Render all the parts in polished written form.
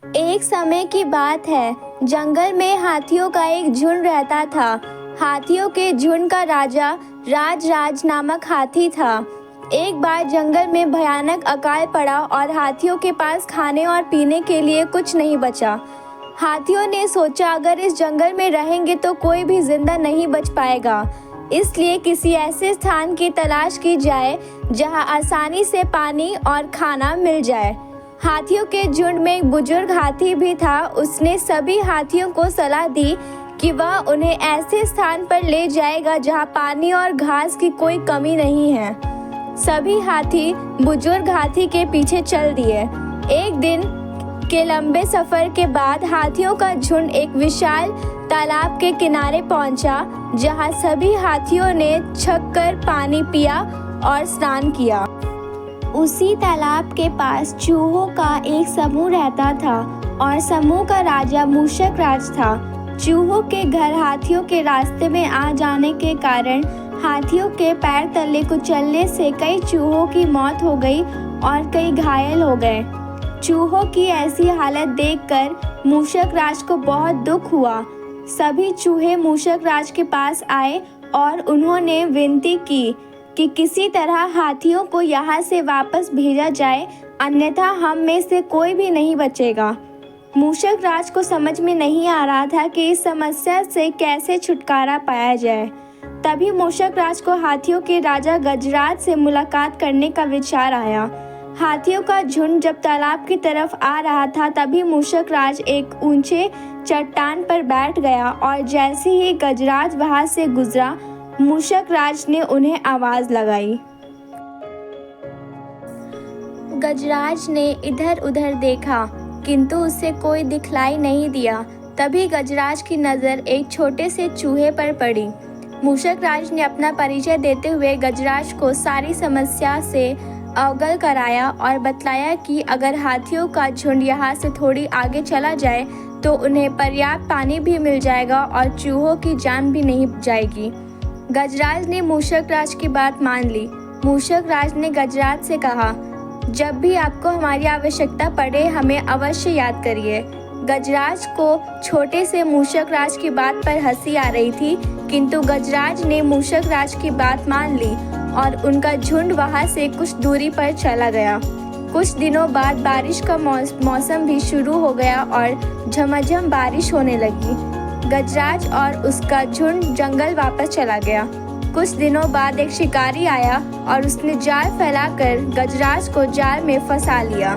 एक समय की बात है, जंगल में हाथियों का एक झुंड रहता था। हाथियों के झुंड का राजा राज नामक हाथी था। एक बार जंगल में भयानक अकाल पड़ा और हाथियों के पास खाने और पीने के लिए कुछ नहीं बचा। हाथियों ने सोचा, अगर इस जंगल में रहेंगे तो कोई भी जिंदा नहीं बच पाएगा, इसलिए किसी ऐसे स्थान की तलाश की जाए जहां आसानी से पानी और खाना मिल जाए। हाथियों के झुंड में एक बुजुर्ग हाथी भी था। उसने सभी हाथियों को सलाह दी कि वह उन्हें ऐसे स्थान पर ले जाएगा जहां पानी और घास की कोई कमी नहीं है। सभी हाथी बुजुर्ग हाथी के पीछे चल दिए। एक दिन के लंबे सफर के बाद हाथियों का झुंड एक विशाल तालाब के किनारे पहुंचा, जहां सभी हाथियों ने छककर पानी पिया और स्नान किया। उसी तालाब के पास चूहों का एक समूह रहता था और समूह का राजा मूषक राज था। चूहों के घर हाथियों के रास्ते में आ जाने के कारण हाथियों के पैर तले कुचलने से कई चूहों की मौत हो गई और कई घायल हो गए। चूहों की ऐसी हालत देखकर मूषक राज को बहुत दुख हुआ। सभी चूहे मूषक राज के पास आए और उन्होंने विनती की कि किसी तरह हाथियों को यहाँ से वापस भेजा जाए, अन्यथा हम में से कोई भी नहीं बचेगा। मूषक राज को समझ में नहीं आ रहा था कि इस समस्या से कैसे छुटकारा पाया जाए। तभी मूषक राज को हाथियों के राजा गजराज से मुलाकात करने का विचार आया। हाथियों का झुंड जब तालाब की तरफ आ रहा था, तभी मूषक राज एक ऊंचे चट्टान पर बैठ गया और जैसे ही गजराज वहां से गुजरा, मूषक राज ने उन्हें आवाज लगाई। गजराज ने इधर उधर देखा, किंतु उसे कोई दिखलाई नहीं दिया। तभी गजराज की नज़र एक छोटे से चूहे पर पड़ी। मूषक राज ने अपना परिचय देते हुए गजराज को सारी समस्या से अवगत कराया और बतलाया कि अगर हाथियों का झुंड यहाँ से थोड़ी आगे चला जाए तो उन्हें पर्याप्त पानी भी मिल जाएगा और चूहों की जान भी नहीं जाएगी। गजराज ने मूषक राज की बात मान ली। मूषक राज ने गजराज से कहा, जब भी आपको हमारी आवश्यकता पड़े हमें अवश्य याद करिए। गजराज को छोटे से मूषक राज की बात पर हंसी आ रही थी, किंतु गजराज ने मूषक राज की बात मान ली और उनका झुंड वहां से कुछ दूरी पर चला गया। कुछ दिनों बाद बारिश का मौसम भी शुरू हो गया और झमाझम बारिश होने लगी। गजराज और उसका झुंड जंगल वापस चला गया। कुछ दिनों बाद एक शिकारी आया और उसने जाल फैलाकर गजराज को जाल में फंसा लिया।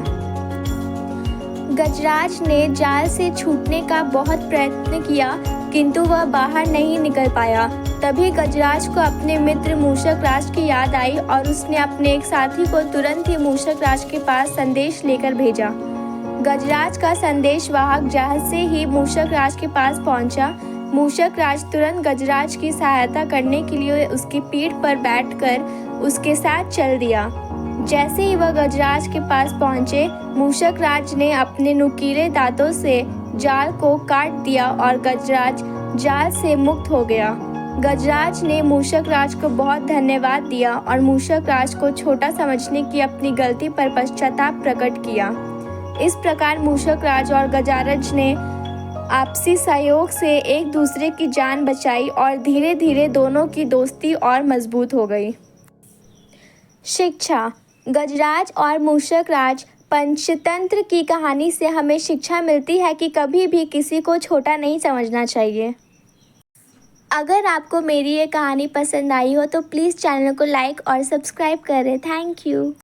गजराज ने जाल से छूटने का बहुत प्रयत्न किया, किंतु वह बाहर नहीं निकल पाया। तभी गजराज को अपने मित्र मूषक राज की याद आई और उसने अपने एक साथी को तुरंत ही मूषक राज के पास संदेश लेकर भेजा। गजराज का संदेशवाहक जहाज से ही मूषक राज के पास पहुंचा। मूषक राज तुरंत गजराज की सहायता करने के लिए उसकी पीठ पर बैठकर उसके साथ चल दिया। जैसे ही वह गजराज के पास पहुंचे, मूषक राज ने अपने नुकीले दांतों से जाल को काट दिया और गजराज जाल से मुक्त हो गया। गजराज ने मूषक राज को बहुत धन्यवाद दिया और मूषक राज को छोटा समझने की अपनी गलती पर पश्चाताप प्रकट किया। इस प्रकार मूषक राज और गजराज ने आपसी सहयोग से एक दूसरे की जान बचाई और धीरे धीरे दोनों की दोस्ती और मजबूत हो गई। शिक्षा। गजराज और मूषक राज पंचतंत्र की कहानी से हमें शिक्षा मिलती है कि कभी भी किसी को छोटा नहीं समझना चाहिए। अगर आपको मेरी ये कहानी पसंद आई हो तो प्लीज़ चैनल को लाइक और सब्सक्राइब करें। Thank you.